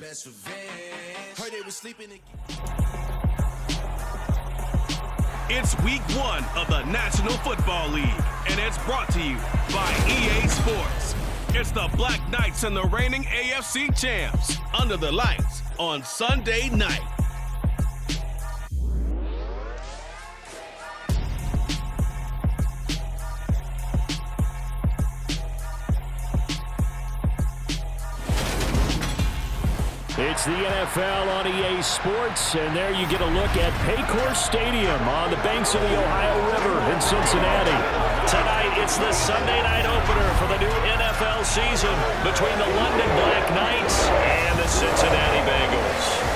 best revenge. Heard they was sleeping again. It's week 1 of the National Football League, and it's brought to you by EA Sports. It's the Black Knights and the reigning AFC champs under the lights on Sunday night. It's the NFL on EA Sports, and there you get a look at Paycor Stadium on the banks of the Ohio River in Cincinnati. Tonight, it's the Sunday night opener for the new NFL season between the London Black Knights and the Cincinnati Bengals.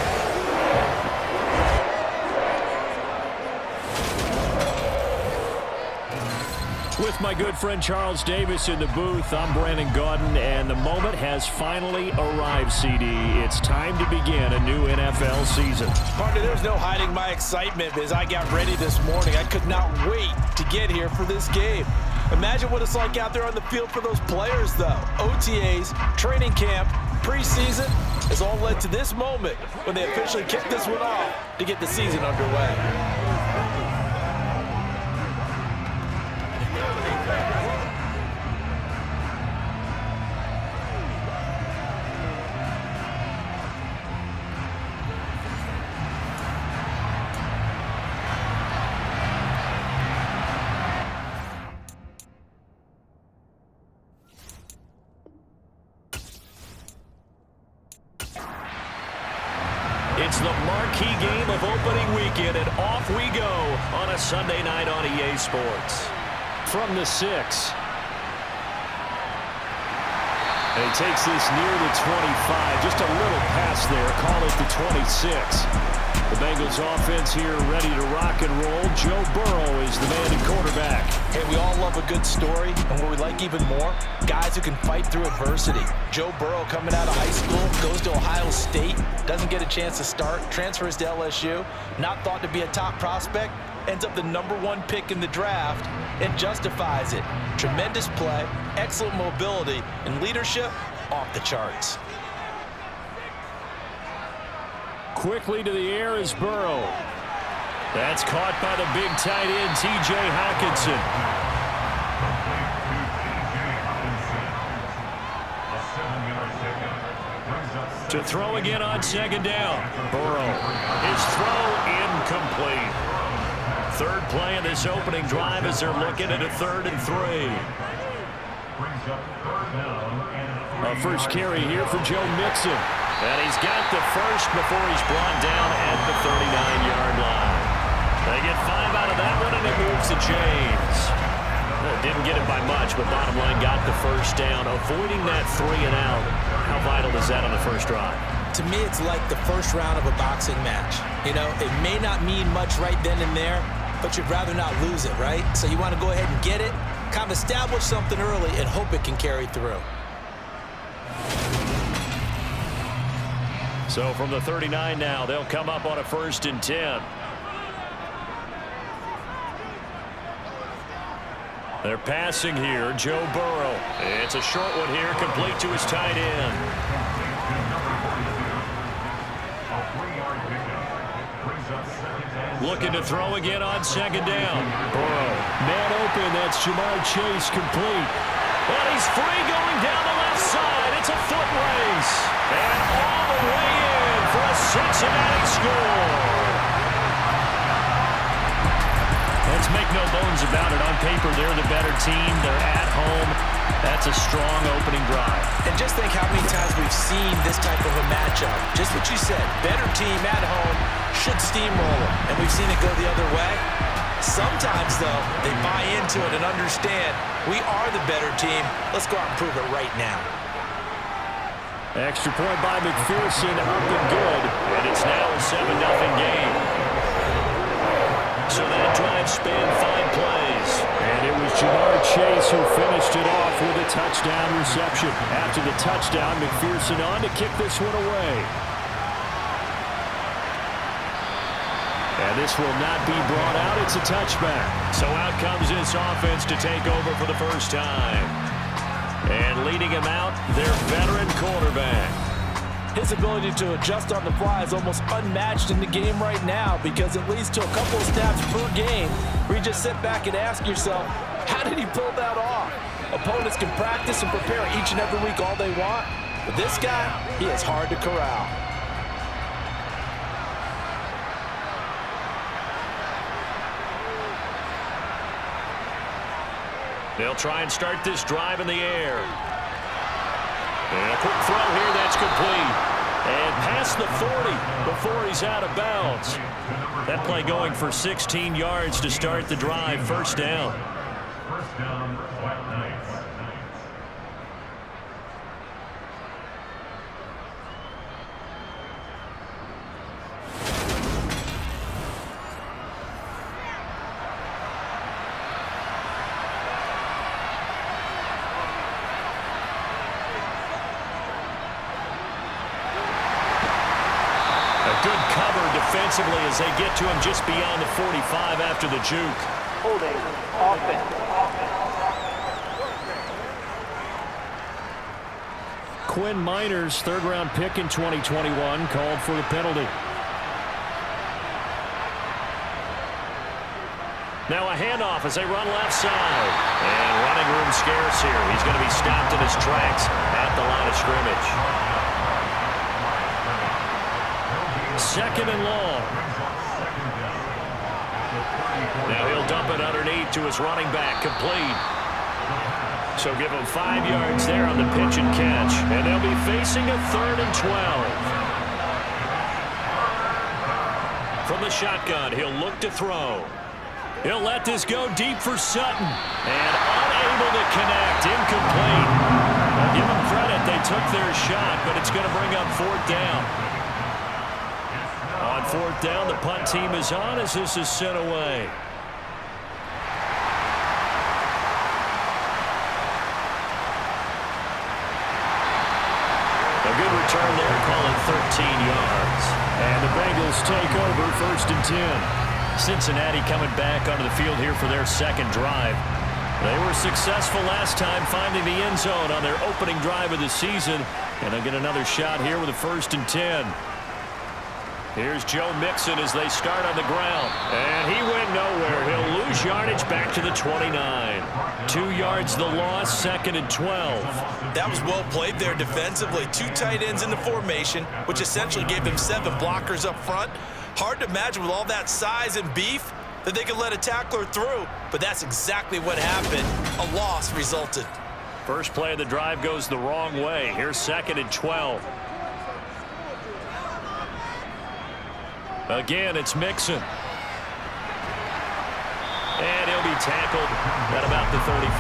With my good friend Charles Davis in the booth, I'm Brandon Gaudin, and the moment has finally arrived, CD. It's time to begin a new NFL season. Partner, there's no hiding my excitement as I got ready this morning. I could not wait to get here for this game. Imagine what it's like out there on the field for those players, though. OTAs, training camp, preseason has all led to this moment when they officially kick this one off to get the season underway. It's the marquee game of opening weekend, and off we go on a Sunday night on EA Sports. From the 6. And he takes this near the 25. Just a little pass there. Call it the 26. The Bengals offense here ready to rock and roll. Joe Burrow is the man at quarterback. Hey, we all love a good story, and what we like even more, guys who can fight through adversity. Joe Burrow coming out of high school, goes to Ohio State, doesn't get a chance to start, transfers to LSU, not thought to be a top prospect, ends up the #1 pick in the draft, and justifies it. Tremendous play, excellent mobility, and leadership off the charts. Quickly to the air is Burrow. That's caught by the big tight end, T.J. Hockenson. To throw again on second down. Burrow. His throw incomplete. Third play of this opening drive as they're looking at a 3rd and 3. A first carry here for Joe Mixon. And he's got the first before he's brought down at the 39-yard line. They get 5 out of that one, and it moves to James. Didn't get it by much, but bottom line got the first down. Avoiding that 3 and out. How vital is that on the first drive? To me, it's like the first round of a boxing match. You know, it may not mean much right then and there, but you'd rather not lose it, right? So you want to go ahead and get it, kind of establish something early, and hope it can carry through. So from the 39 now, they'll come up on a 1st and 10. They're passing here, Joe Burrow. It's a short one here, complete to his tight end. Looking to throw again on second down. Burrow, man open, that's Jamar Chase, complete. And he's free going down the left side. It's a foot race. And all the way in for a Cincinnati score. Let's make no bones about it. On paper, they're the better team. They're at home. That's a strong opening drive. And just think how many times we've seen this type of a matchup. Just what you said, better team at home, should steamroll them. And we've seen it go the other way. Sometimes, though, they buy into it and understand we are the better team. Let's go out and prove it right now. Extra point by McPherson, up and good. And it's now a 7-0 game. So that drive spanned 5 plays. And it was Jamar Chase who finished it off with a touchdown reception. After the touchdown, McPherson on to kick this one away. And this will not be brought out. It's a touchback. So out comes this offense to take over for the first time. And leading him out, their veteran quarterback. His ability to adjust on the fly is almost unmatched in the game right now because it leads to a couple of snaps per game where you just sit back and ask yourself, how did he pull that off? Opponents can practice and prepare each and every week all they want, but this guy, he is hard to corral. They'll try and start this drive in the air. And a quick throw here, that's complete. And past the 40 before he's out of bounds. That play going for 16 yards to start the drive. First down. First down, Black Knights. Good cover defensively as they get to him just beyond the 45 after the juke. Holding, offense. Quinn Miners, third-round pick in 2021, called for the penalty. Now a handoff as they run left side. And running room scarce here. He's going to be stopped in his tracks at the line of scrimmage. Second and long. Now he'll dump it underneath to his running back, complete. So give him 5 yards there on the pitch and catch. And they'll be facing a 3rd and 12. From the shotgun, he'll look to throw. He'll let this go deep for Sutton. And unable to connect, incomplete. I'll give them credit, they took their shot, but it's going to bring up 4th down. On 4th down, the punt team is on as this is sent away. A good return there, calling 13 yards. And the Bengals take over 1st and 10. Cincinnati coming back onto the field here for their second drive. They were successful last time finding the end zone on their opening drive of the season. And they'll get another shot here with a 1st and 10. Here's Joe Mixon as they start on the ground. And he went nowhere. He'll lose yardage back to the 29. 2 yards the loss, 2nd and 12. That was well played there defensively. 2 tight ends in the formation, which essentially gave them 7 blockers up front. Hard to imagine with all that size and beef that they could let a tackler through, but that's exactly what happened. A loss resulted. First play of the drive goes the wrong way. Here's 2nd and 12. Again, it's Mixon. And he'll be tackled at about the 35.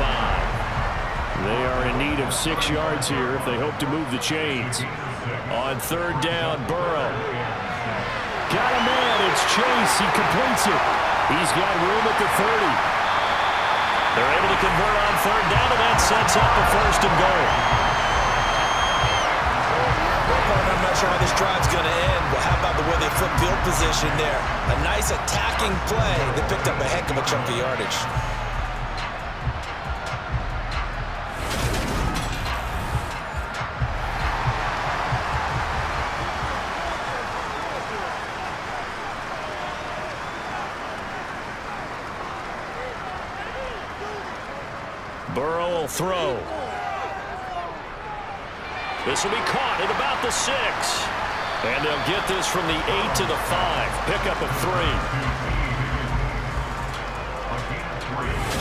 They are in need of 6 yards here if they hope to move the chains. On 3rd down, Burrow. Got a man, it's Chase, he completes it. He's got room at the 30. They're able to convert on 3rd down, and that sets up a 1st and goal. I'm not sure how this drive's going to end, but how about the way they flip field position there? A nice attacking play that picked up a heck of a chunk of yardage. Burrow will throw. This will be caught at about the 6. And they'll get this from the 8 to the 5. Pickup of 3.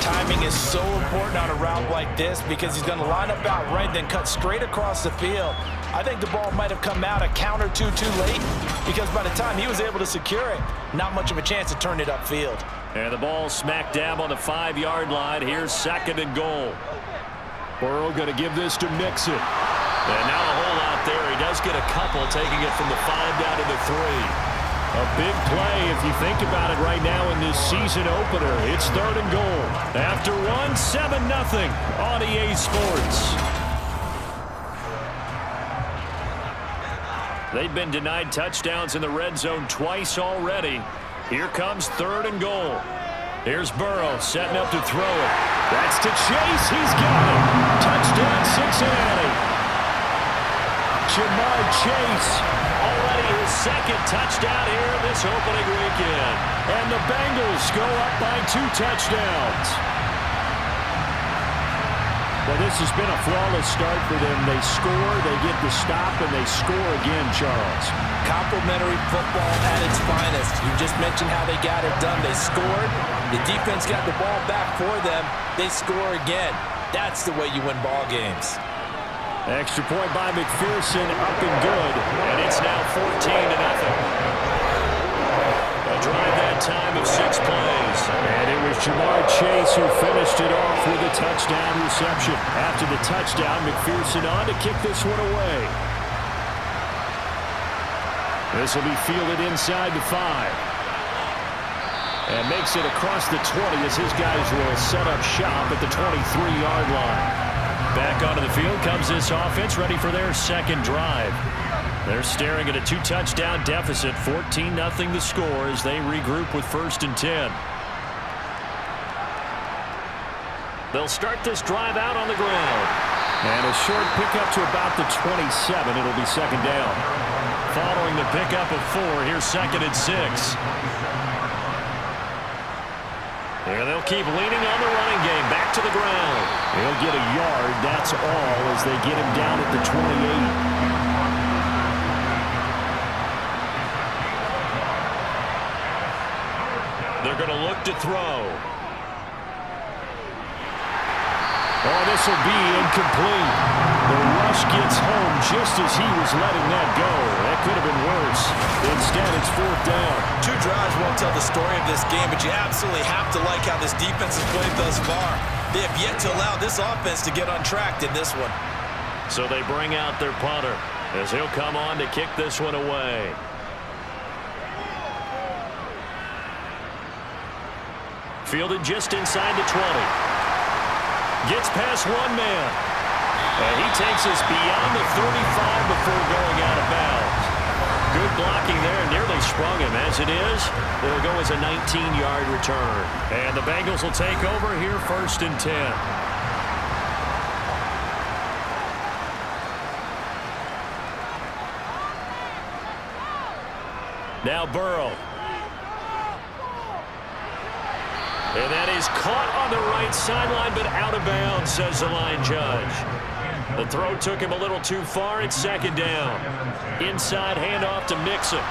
Timing is so important on a route like this because he's going to line up out right, then cut straight across the field. I think the ball might have come out a count or two too late because by the time he was able to secure it, not much of a chance to turn it upfield. And the ball smack dab on the 5-yard line. Here's 2nd and goal. Burrow going to give this to Mixon. And now a hole out there. He does get a couple, taking it from the 5 down to the 3. A big play if you think about it right now in this season opener. It's 3rd and goal. After one, 7-0 on EA Sports. They've been denied touchdowns in the red zone twice already. Here comes 3rd and goal. Here's Burrow setting up to throw it. That's to Chase. He's got it. Touchdown, Cincinnati. Jamar Chase, already his second touchdown here this opening weekend. And the Bengals go up by 2 touchdowns. Well, this has been a flawless start for them. They score, they get the stop, and they score again, Charles. Complimentary football at its finest. You just mentioned how they got it done. They scored. The defense got the ball back for them. They score again. That's the way you win ball games. Extra point by McPherson, up and good. And it's now 14-0. A drive that time of 6 plays. And it was Jamar Chase who finished it off with a touchdown reception. After the touchdown, McPherson on to kick this one away. This will be fielded inside the 5. And makes it across the 20 as his guys will set up shop at the 23-yard line. Back onto the field comes this offense, ready for their second drive. They're staring at a 2-touchdown deficit, 14-0 the score as they regroup with 1st and 10. They'll start this drive out on the ground. And a short pickup to about the 27. It'll be 2nd down. Following the pickup of 4, here's 2nd and 6. And they'll keep leaning on the running game. Back to the ground. He'll get a yard, that's all, as they get him down at the 28. They're going to look to throw. Oh, this will be incomplete. The rush gets home just as he was letting that go. That could have been worse. Instead, it's 4th down. 2 drives won't tell the story of this game, but you absolutely have to like how this defense has played thus far. They have yet to allow this offense to get untracked in this one. So they bring out their punter as he'll come on to kick this one away. Fielded just inside the 20. Gets past 1 man. And he takes us beyond the 35 before going out of bounds. Good blocking there. Nearly sprung him. As it is, it'll go as a 19-yard return. And the Bengals will take over here 1st and 10. Now Burrow. And that is caught on the right sideline, but out of bounds, says the line judge. The throw took him a little too far. It's 2nd down. Inside handoff to Mixon.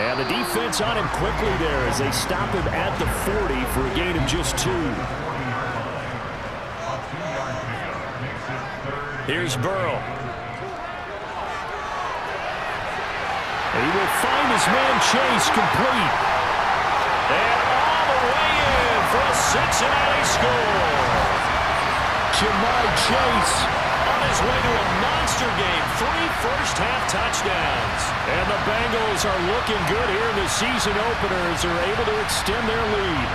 And the defense on him quickly there as they stop him at the 40 for a gain of just 2. Here's Burrow. And he will find his man Chase complete. And all the way in for a Cincinnati score. Jamar Chase on his way to a monster game. 3 first-half touchdowns. And the Bengals are looking good here in the season opener as they're able to extend their lead.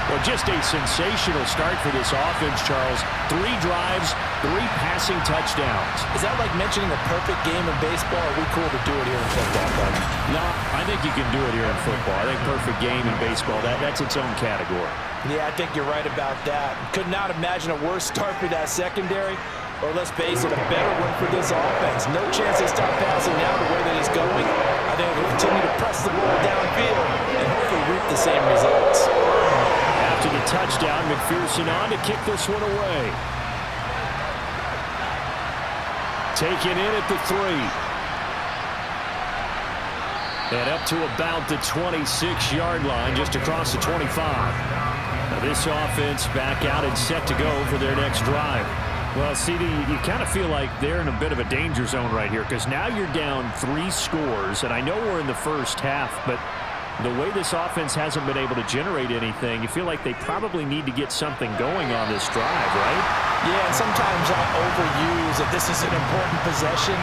Well, just a sensational start for this offense, Charles. 3 drives, 3 passing touchdowns. Is that like mentioning the perfect game in baseball? Or are we cool to do it here in football, Doug? No, I think you can do it here in football. I think perfect game in baseball, that's its own category. Yeah, I think you're right about that. Could not imagine a worse start for that secondary. Or let's face it, a better one for this offense. No chance they stop passing now the way that it's going. I think they'll continue to press the ball downfield and hopefully reap the same results. After the touchdown, McPherson on to kick this one away. Taken in at the 3. And up to about the 26-yard line, just across the 25. Now this offense back out and set to go for their next drive. Well, CD, you kind of feel like they're in a bit of a danger zone right here because now you're down 3 scores, and I know we're in the first half, but the way this offense hasn't been able to generate anything, you feel like they probably need to get something going on this drive, right? Yeah, and sometimes I overuse that this is an important possession,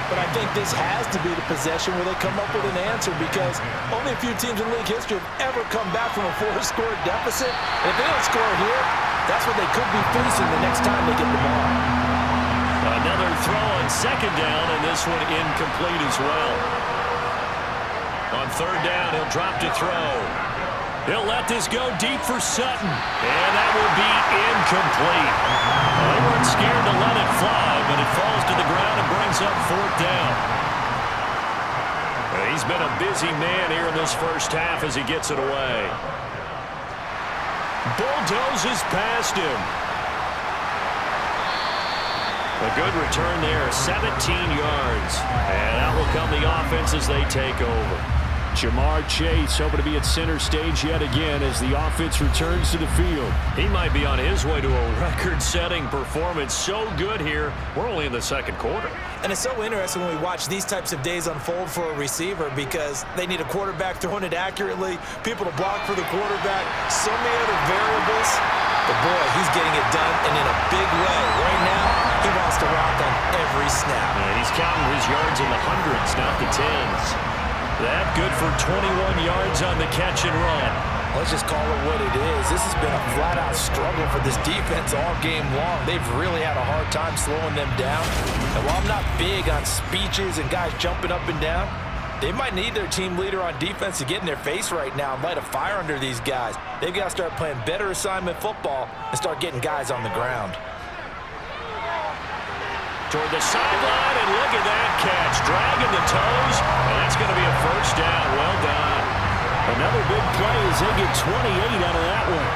but I think this has to be the possession where they come up with an answer because only a few teams in league history have ever come back from a 4-score deficit. And if they don't score here, that's what they could be facing the next time they get the ball. Another throw on 2nd down, and this one incomplete as well. On 3rd down, he'll drop to throw. He'll let this go deep for Sutton. And that will be incomplete. They weren't scared to let it fly, but it falls to the ground and brings up 4th down. He's been a busy man here in this first half as he gets it away. Bulldozes past him. A good return there, 17 yards. And out will come the offense as they take over. Jamar Chase hoping to be at center stage yet again as the offense returns to the field. He might be on his way to a record-setting performance. So good here. We're only in the second quarter. And it's so interesting when we watch these types of days unfold for a receiver because they need a quarterback throwing it accurately, people to block for the quarterback, so many other variables. But boy, he's getting it done and in a big way. Right now, he wants to rock on every snap. And he's counting his yards in the hundreds, not the tens. That good for 21 yards on the catch and run. Let's just call it what it is. This has been a flat-out struggle for this defense all game long. They've really had a hard time slowing them down. And while I'm not big on speeches and guys jumping up and down, they might need their team leader on defense to get in their face right now and light a fire under these guys. They've got to start playing better assignment football and start getting guys on the ground. Toward the sideline, and look at that catch. Dragging the toes, and that's going to be a 1st down. Well done. Another big play as they get 28 out of that one.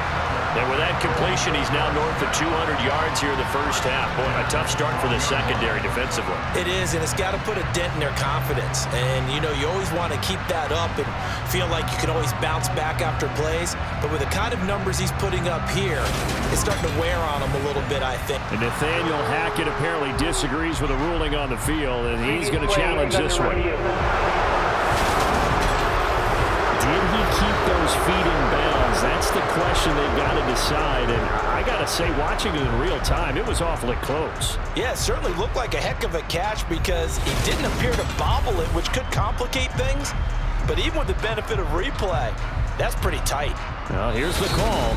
And with that completion, he's now north of 200 yards here in the first half. Boy, a tough start for the secondary defensively. It is, and it's got to put a dent in their confidence. And, you know, you always want to keep that up and feel like you can always bounce back after plays. But with the kind of numbers he's putting up here, it's starting to wear on him a little bit, I think. And Nathaniel Hackett apparently disagrees with the ruling on the field, and he's going to challenge this one. Did he keep those feet in bounds? That's the question they've got to decide. And I got to say, watching it in real time, it was awfully close. Yeah, it certainly looked like a heck of a catch because he didn't appear to bobble it, which could complicate things. But even with the benefit of replay, that's pretty tight. Well, here's the call.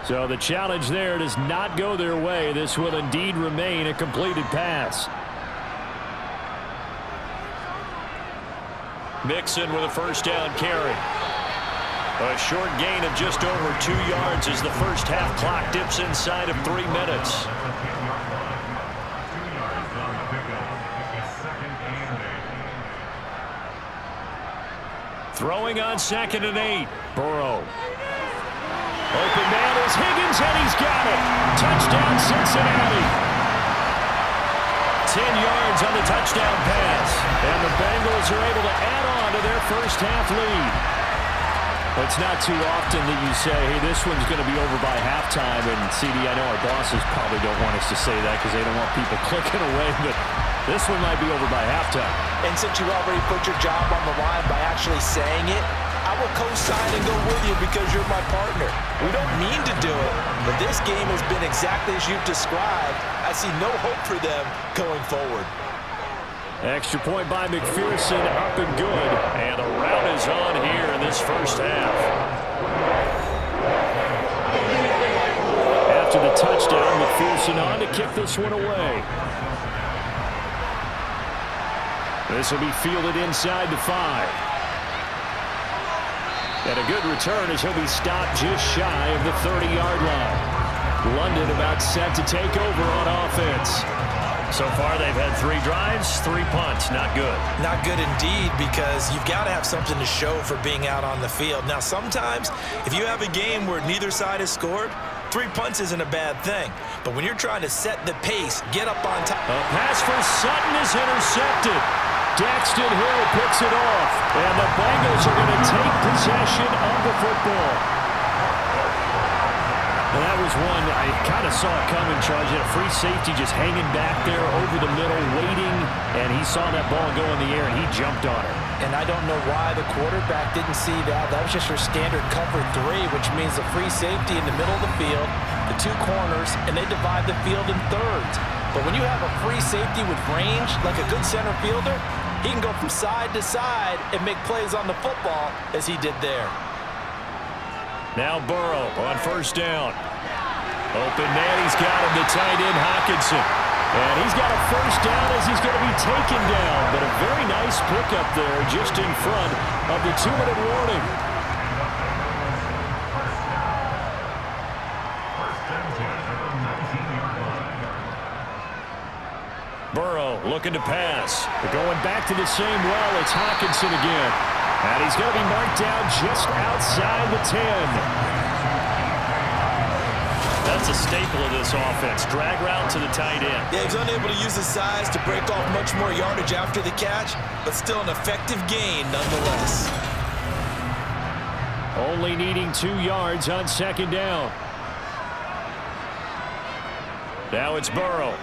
So the challenge there does not go their way. This will indeed remain a completed pass. Mixon with a 1st down carry. A short gain of just over 2 yards as the first half clock dips inside of 3 minutes. Throwing on 2nd and 8. Burrow. Open man is Higgins, and he's got it. Touchdown, Cincinnati. 10 yards on the touchdown pass. And the Bengals are able to add on to their first half lead. It's not too often that you say, hey, this one's going to be over by halftime. And, CD, I know our bosses probably don't want us to say that because they don't want people clicking away. But this one might be over by halftime. And since you already put your job on the line by actually saying it, I will co-sign and go with you because you're my partner. We don't mean to do it, but this game has been exactly as you've described. I see no hope for them going forward. Extra point by McPherson, up and good. And a rout is on here in this first half. After the touchdown, McPherson on to kick this one away. This will be fielded inside the 5. And a good return as he'll be stopped just shy of the 30-yard line. London about set to take over on offense. So far, they've had 3 drives, 3 punts. Not good. Not good indeed, because you've got to have something to show for being out on the field. Now, sometimes, if you have a game where neither side has scored, 3 punts isn't a bad thing. But when you're trying to set the pace, get up on top. A pass for Sutton is intercepted. Daxton Hill picks it off, and the Bengals are going to take possession of the football. And that was one I kind of saw it coming, Charles. You had a free safety just hanging back there over the middle, waiting, and he saw that ball go in the air, and he jumped on it. And I don't know why the quarterback didn't see that. That was just your standard cover 3, which means a free safety in the middle of the field, the 2 corners, and they divide the field in thirds. But when you have a free safety with range, like a good center fielder, he can go from side to side and make plays on the football as he did there. Now Burrow on 1st down. Open man, he's got him, the tight end Hockenson. And he's got a first down as he's going to be taken down. But a very nice pickup there just in front of the 2-minute warning. Burrow looking to pass. They're going back to the same well. It's Hockenson again. And he's going to be marked down just outside the 10. That's a staple of this offense. Drag route to the tight end. Yeah, he's unable to use his size to break off much more yardage after the catch, but still an effective gain nonetheless. Only needing 2 yards on second down. Now it's Burrow.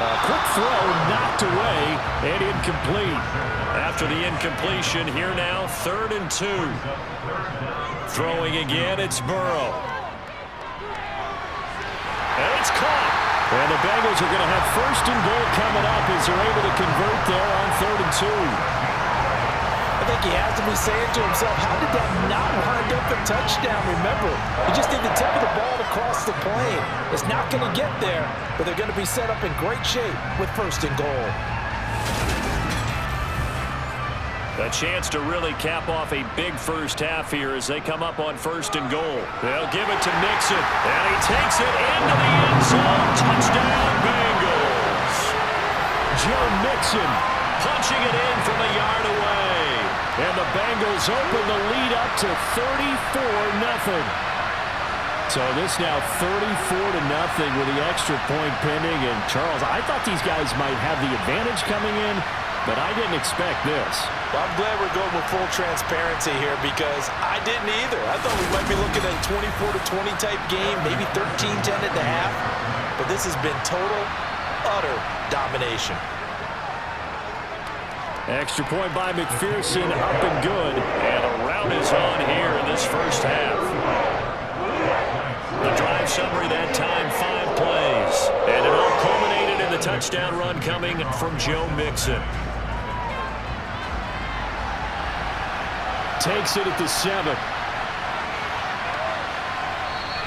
A quick throw knocked away and incomplete. After the incompletion, here now 3rd and 2. Throwing again, it's Burrow. And it's caught. And the Bengals are going to have 1st and goal coming up as they're able to convert there on 3rd and 2. I think he has to be saying to himself, how did that not wind up a touchdown? Remember, you just need the tip of the ball to cross the plane. It's not going to get there, but they're going to be set up in great shape with 1st and goal. A chance to really cap off a big first half here as they come up on 1st and goal. They'll give it to Mixon, and he takes it into the end zone. Touchdown, Bengals. Joe Mixon punching it in from a yard away. And the Bengals open the lead up to 34-0. So this now 34-0 with the extra point pending. And Charles, I thought these guys might have the advantage coming in, but I didn't expect this. Well, I'm glad we're going with full transparency here because I didn't either. I thought we might be looking at a 24-20 type game, maybe 13-10 at the half. But this has been total, utter domination. Extra point by McPherson, up and good. And a rout is on here in this first half. The drive summary that time, 5 plays. And it all culminated in the touchdown run coming from Joe Mixon. Takes it at the 7.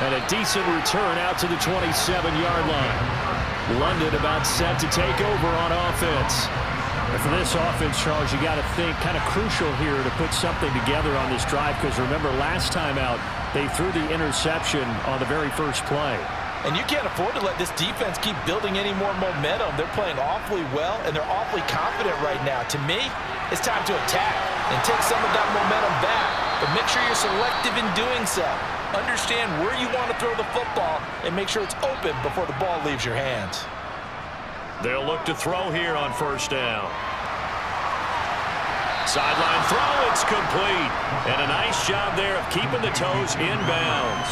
And a decent return out to the 27-yard line. London about set to take over on offense. And for this offense, Charles, you got to think kind of crucial here to put something together on this drive because remember last time out they threw the interception on the very first play. And you can't afford to let this defense keep building any more momentum. They're playing awfully well, and they're awfully confident right now. To me, it's time to attack and take some of that momentum back. But make sure you're selective in doing so. Understand where you want to throw the football and make sure it's open before the ball leaves your hands. They'll look to throw here on 1st down. Sideline throw, it's complete. And a nice job there of keeping the toes in bounds.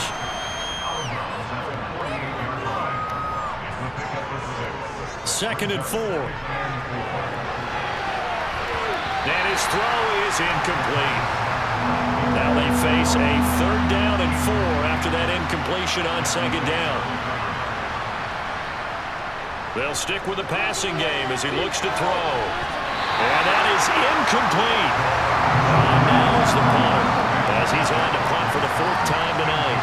Second and 4. And his throw is incomplete. Now they face a 3rd down and 4 after that incompletion on 2nd down. They'll stick with the passing game as he looks to throw. And that is incomplete. And now's the punt as he's on to punt for the 4th time tonight.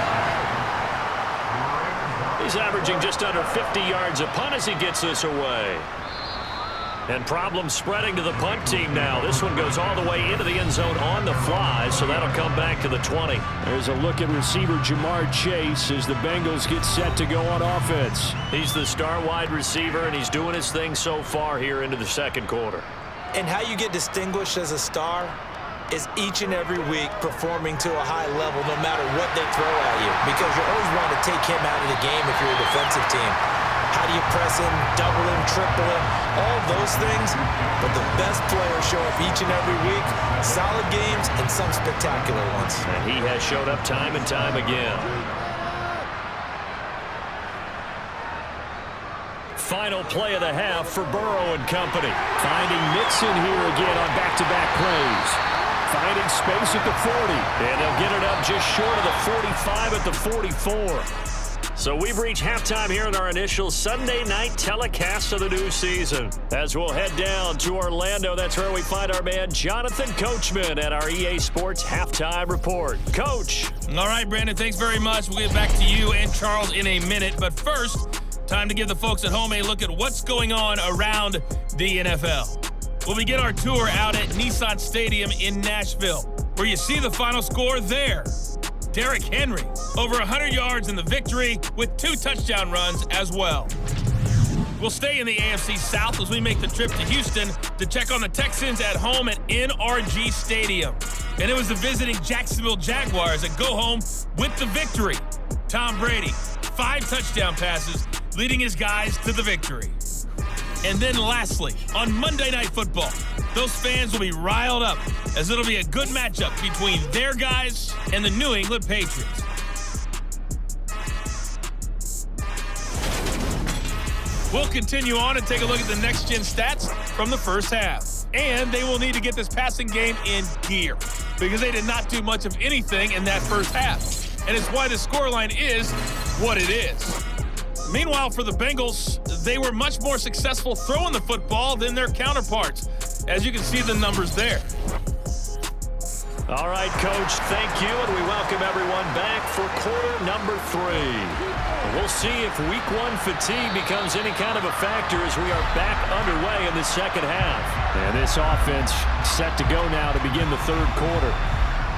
He's averaging just under 50 yards a punt as he gets this away. And problems spreading to the punt team now. This one goes all the way into the end zone on the fly, so that'll come back to the 20. There's a look at receiver Jamar Chase as the Bengals get set to go on offense. He's the star wide receiver, and he's doing his thing so far here into the 2nd quarter. And how you get distinguished as a star is each and every week performing to a high level no matter what they throw at you because you always want to take him out of the game if you're a defensive team. How do you press him, double him, triple him, all those things? But the best players show up each and every week. Solid games and some spectacular ones. And he has showed up time and time again. Final play of the half for Burrow and company. Finding Mixon here again on back-to-back plays. Finding space at the 40. And they'll get it up just short of the 45 at the 44. So we've reached halftime here in our initial Sunday night telecast of the new season. As we'll head down to Orlando, that's where we find our man Jonathan Coachman at our EA Sports Halftime Report. Coach. All right, Brandon, thanks very much. We'll get back to you and Charles in a minute. But first, Time to give the folks at home a look at what's going on around the NFL. We'll begin our tour out at Nissan Stadium in Nashville, where you see the final score there. Derrick Henry, over 100 yards in the victory with 2 touchdown runs as well. We'll stay in the AFC South as we make the trip to Houston to check on the Texans at home at NRG Stadium. And it was the visiting Jacksonville Jaguars that go home with the victory. Tom Brady, 5 touchdown passes, leading his guys to the victory. And then lastly, on Monday Night Football, those fans will be riled up as it'll be a good matchup between their guys and the New England Patriots. We'll continue on and take a look at the next-gen stats from the first half. And they will need to get this passing game in gear because they did not do much of anything in that first half. And it's why the scoreline is what it is. Meanwhile, for the Bengals, they were much more successful throwing the football than their counterparts, as you can see the numbers there. All right, Coach, thank you, and we welcome everyone back for quarter number 3. We'll see if Week 1 fatigue becomes any kind of a factor as we are back underway in the second half. And this offense set to go now to begin the third quarter.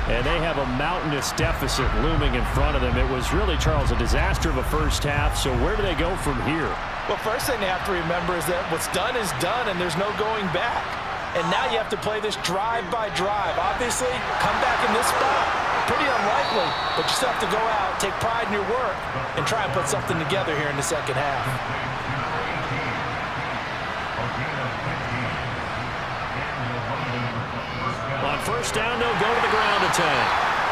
And they have a mountainous deficit looming in front of them. It was really, Charles, a disaster of a first half. So where do they go from here? Well, first thing they have to remember is that what's done is done, and there's no going back. And now you have to play this drive by drive. Obviously, come back in this spot. Pretty unlikely, but you still have to go out, take pride in your work, and try and put something together here in the second half. On first down, they'll go to the ground attack.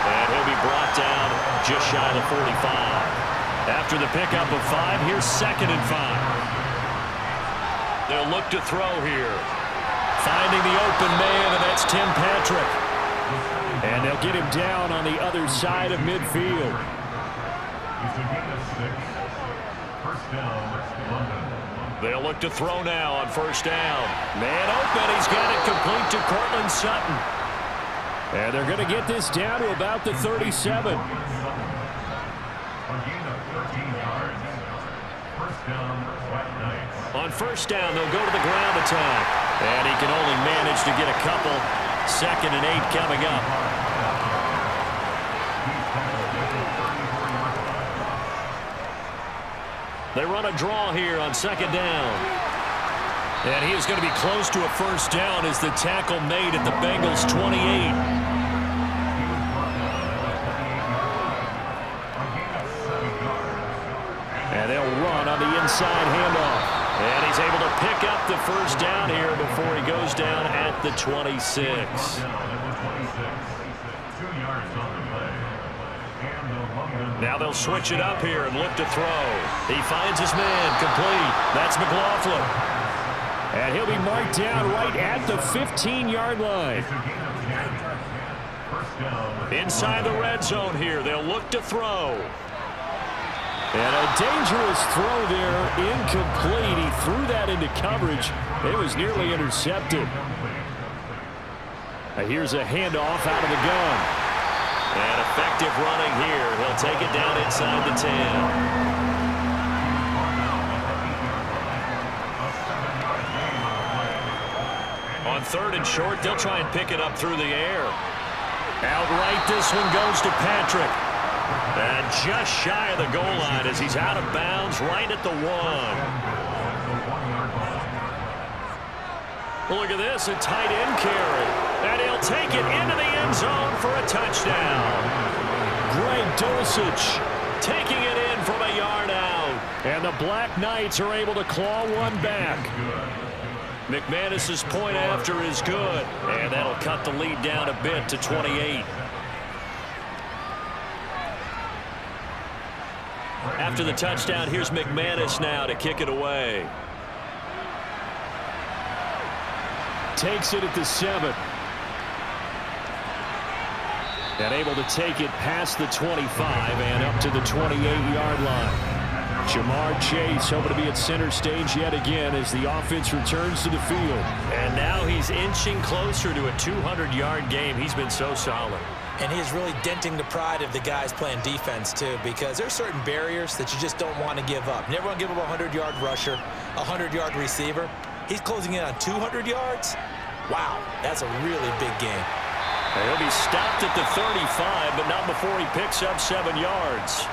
And he'll be brought down just shy of the 45. After the pickup of 5, here's 2nd and 5. They'll look to throw here. Finding the open man, and that's Tim Patrick. And they'll get him down on the other side of midfield. They'll look to throw now on first down. Man open, he's got it complete to Cortland Sutton. And they're going to get this down to about the 37. On first down, they'll go to the ground attack. And he can only manage to get a couple. 2nd and 8 coming up. They run a draw here on 2nd down. And he is going to be close to a first down as the tackle made at the Bengals 28. And they'll run on the inside handoff. And he's able to pick up the first down here before he goes down at the 26. Now they'll switch it up here and look to throw. He finds his man complete. That's McLaughlin. And he'll be marked down right at the 15-yard line. Inside the red zone here, they'll look to throw. And a dangerous throw there, incomplete. He threw that into coverage. It was nearly intercepted. Here's a handoff out of the gun. And effective running here. He'll take it down inside the 10. On 3rd and short, they'll try and pick it up through the air. Outright, this one goes to Patrick. And just shy of the goal line as he's out of bounds right at the 1. Well, look at this, a tight end carry. And he'll take it into the end zone for a touchdown. Greg Dulcich taking it in from a yard out. And the Black Knights are able to claw one back. McManus's point after is good. And that'll cut the lead down a bit to 28. After the touchdown, here's McManus now to kick it away. Takes it at the 7. And able to take it past the 25 and up to the 28-yard line. Jamar Chase hoping to be at center stage yet again as the offense returns to the field. And now he's inching closer to a 200-yard game. He's been so solid. And he is really denting the pride of the guys playing defense, too, because there's certain barriers that you just don't want to give up. Never want to give up a 100-yard rusher, a 100-yard receiver. He's closing in on 200 yards. Wow, that's a really big game. He'll be stopped at the 35, but not before he picks up 7 yards.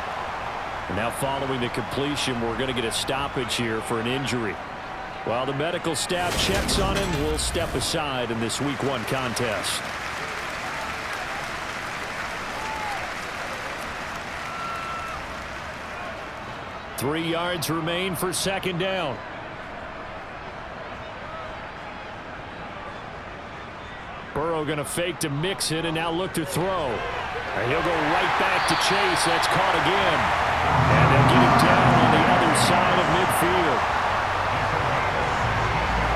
And now following the completion, we're going to get a stoppage here for an injury. While the medical staff checks on him, we'll step aside in this Week 1 contest. Three yards remain for second down. Burrow going to fake to Mixon and now look to throw. And he'll go right back to Chase. That's caught again. And they'll get him down on the other side of midfield.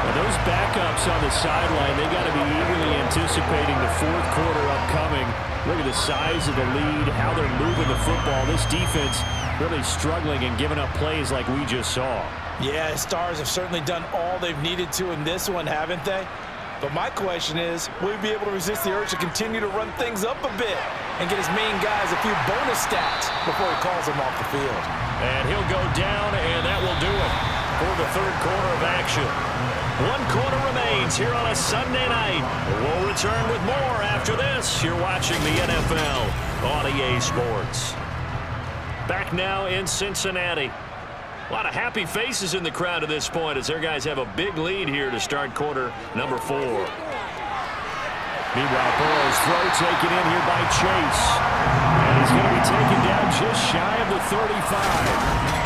Now those backups on the sideline, they got to be eagerly anticipating the fourth quarter upcoming. Look at the size of the lead, how they're moving the football. This defense really struggling and giving up plays like we just saw. Yeah, Stars have certainly done all they've needed to in this one, haven't they? But my question is, will he be able to resist the urge to continue to run things up a bit and get his main guys a few bonus stats before he calls them off the field? And he'll go down, and that will do it for the third quarter of action. One quarter remains here on a Sunday night. We'll return with more after this. You're watching the NFL on EA Sports. Back now in Cincinnati. A lot of happy faces in the crowd at this point as their guys have a big lead here to start quarter number 4. Meanwhile, Burrow's throw taken in here by Chase. And he's going to be taken down just shy of the 35.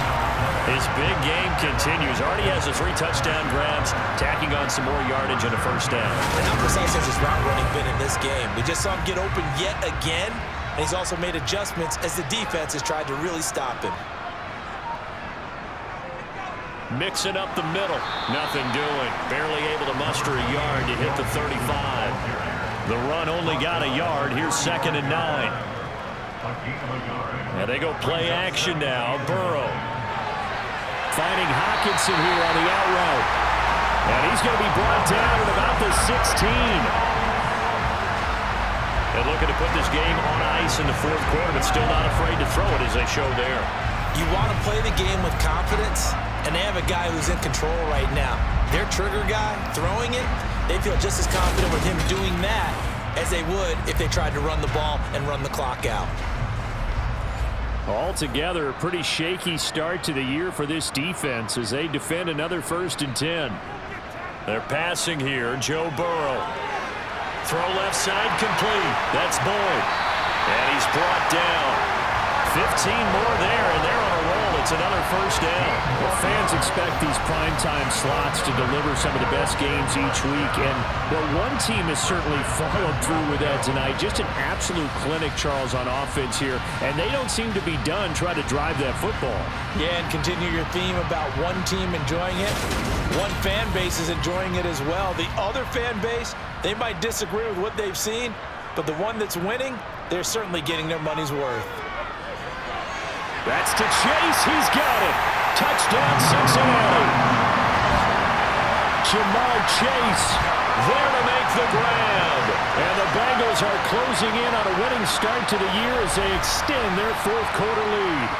His big game continues. Already has the 3 touchdown grabs, tacking on some more yardage and a first down. And how precise has his route running been in this game? We just saw him get open yet again, and he's also made adjustments as the defense has tried to really stop him. Mixing up the middle. Nothing doing. Barely able to muster a yard to hit the 35. The run only got a yard. Here's 2nd and 9. And they go play action now. Burrow finding Hockenson here on the out route. And he's going to be brought down at about the 16. And looking to put this game on ice in the fourth quarter, but still not afraid to throw it as they show there. You want to play the game with confidence, and they have a guy who's in control right now. Their trigger guy throwing it, they feel just as confident with him doing that as they would if they tried to run the ball and run the clock out. Altogether, a pretty shaky start to the year for this defense as they defend another 1st and 10. They're passing here. Joe Burrow. Throw left side complete. That's Boyd. And he's brought down. 15 more there, and they're on a roll. It's another first down. Well, fans expect these primetime slots to deliver some of the best games each week, and well, one team has certainly followed through with that tonight. Just an absolute clinic, Charles, on offense here, and they don't seem to be done trying to drive that football. Yeah, and continue your theme about one team enjoying it. One fan base is enjoying it as well. The other fan base, they might disagree with what they've seen, but the one that's winning, they're certainly getting their money's worth. That's to Chase. He's got it. Touchdown, Cincinnati. Jamar Chase there to make the grab. And the Bengals are closing in on a winning start to the year as they extend their fourth quarter lead.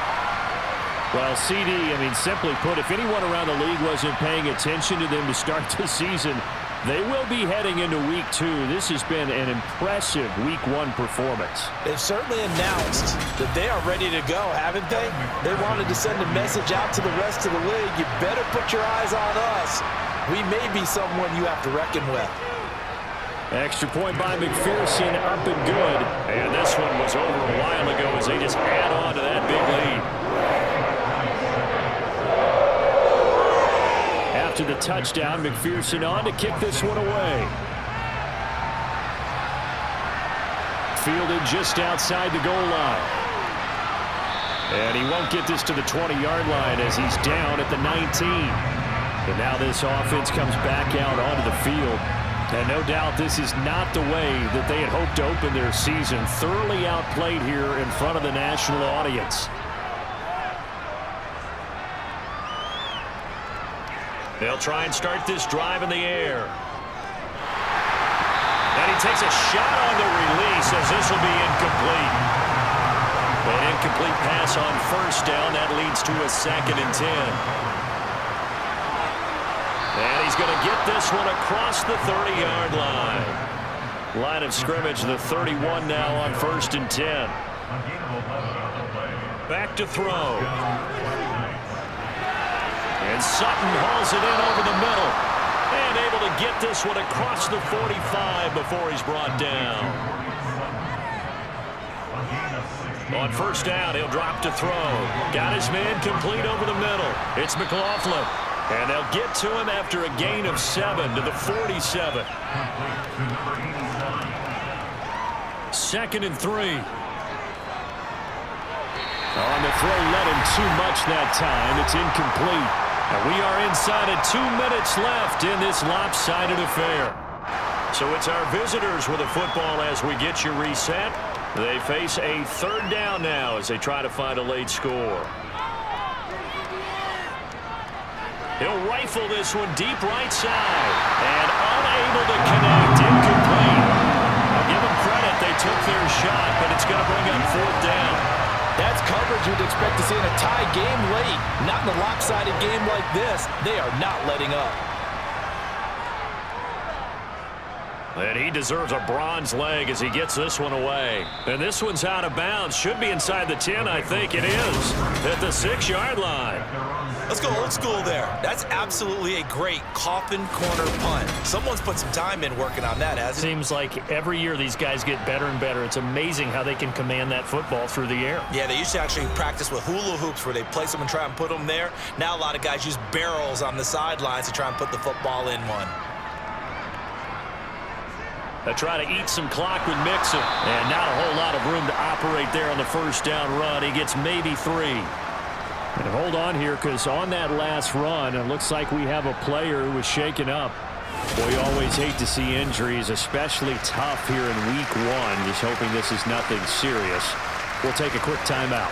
Well, CD, simply put, if anyone around the league wasn't paying attention to them to start the season, they will be heading into Week 2. This has been an impressive Week 1 performance. They've certainly announced that they are ready to go, haven't they? They wanted to send a message out to the rest of the league. You better put your eyes on us. We may be someone you have to reckon with. Extra point by McPherson, up and good. And this one was over a while ago as they just add on to that big lead. After the touchdown, McPherson on to kick this one away. Fielded just outside the goal line. And he won't get this to the 20-yard line as he's down at the 19. And now this offense comes back out onto the field. And no doubt this is not the way that they had hoped to open their season. Thoroughly outplayed here in front of the national audience. They'll try and start this drive in the air. And he takes a shot on the release as this will be incomplete. An incomplete pass on first down. That leads to a 2nd and 10. And he's going to get this one across the 30-yard line. Line of scrimmage, the 31 now on 1st and 10. Back to throw. And Sutton hauls it in over the middle. And able to get this one across the 45 before he's brought down. On 1st down, he'll drop to throw. Got his man complete over the middle. It's McLaughlin. And they'll get to him after a gain of 7 to the 47. 2nd and 3. On the throw, led him too much that time. It's incomplete. And we are inside of 2 minutes left in this lopsided affair. So it's our visitors with the football as we get you reset. They face a 3rd down now as they try to find a late score. He'll rifle this one deep right side. And unable to connect. Incomplete. I'll give them credit. They took their shot, but it's going to bring up 4th down. That's coverage you'd expect to see in a tie game late. Not in a lopsided game like this. They are not letting up. And he deserves a bronze leg as he gets this one away. And this one's out of bounds. Should be inside the 10, I think it is. At the 6-yard line. Let's go old school there. That's absolutely a great coffin corner punt. Someone's put some time in working on that, hasn't it? Seems like every year these guys get better and better. It's amazing how they can command that football through the air. Yeah, they used to actually practice with hula hoops where they place them and try and put them there. Now a lot of guys use barrels on the sidelines to try and put the football in one. They try to eat some clock with Mixon. And not a whole lot of room to operate there on the 1st down run. He gets maybe 3. And hold on here, because on that last run, it looks like we have a player who was shaken up. Boy, you always hate to see injuries, especially tough here in week 1. Just hoping this is nothing serious. We'll take a quick timeout.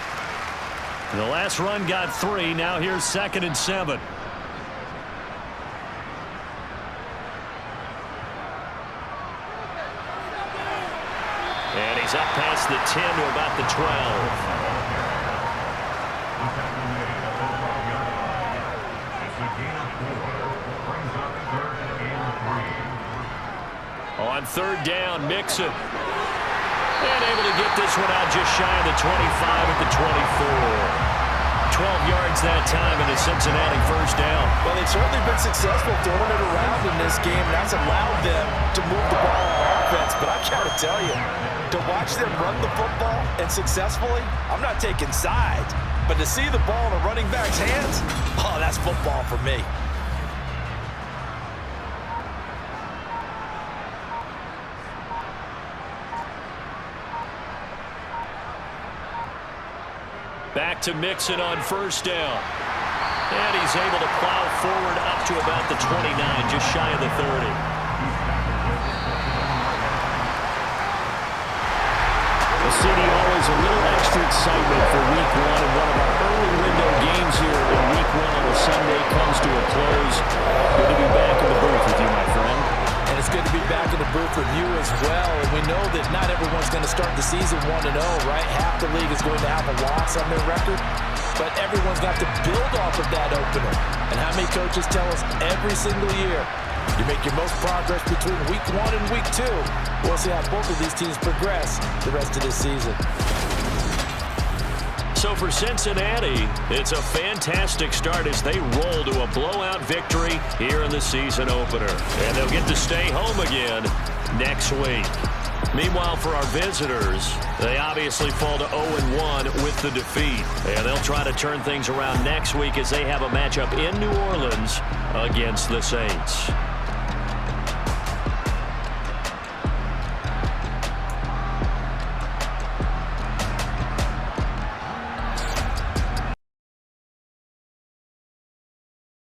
And the last run got 3. Now here's 2nd and 7. And he's up past the 10 to about the 12. On 3rd down, Mixon. And able to get this one out just shy of the 25 at the 24. 12 yards that time in a Cincinnati 1st down. Well, they've certainly been successful throwing it around in this game. That's allowed them to move the ball on offense. But I got to tell you, to watch them run the football and successfully, I'm not taking sides. But to see the ball in a running back's hands, oh, that's football for me. Back to Mixon on 1st down. And he's able to plow forward up to about the 29, just shy of the 30. The city always a little extra excitement for week 1, and one of our early window games here in week 1 on a Sunday comes to a close. Good to be back in the booth with you, my friend. And it's good to be back in the booth with you as well. And we know that not everyone's going to start the season 1-0, right? Half the league is going to have a loss on their record. But everyone's got to build off of that opener. And how many coaches tell us every single year, you make your most progress between week 1 and week 2. We'll see how both of these teams progress the rest of this season. So for Cincinnati, it's a fantastic start as they roll to a blowout victory here in the season opener. And they'll get to stay home again next week. Meanwhile, for our visitors, they obviously fall to 0-1 with the defeat. And they'll try to turn things around next week as they have a matchup in New Orleans against the Saints.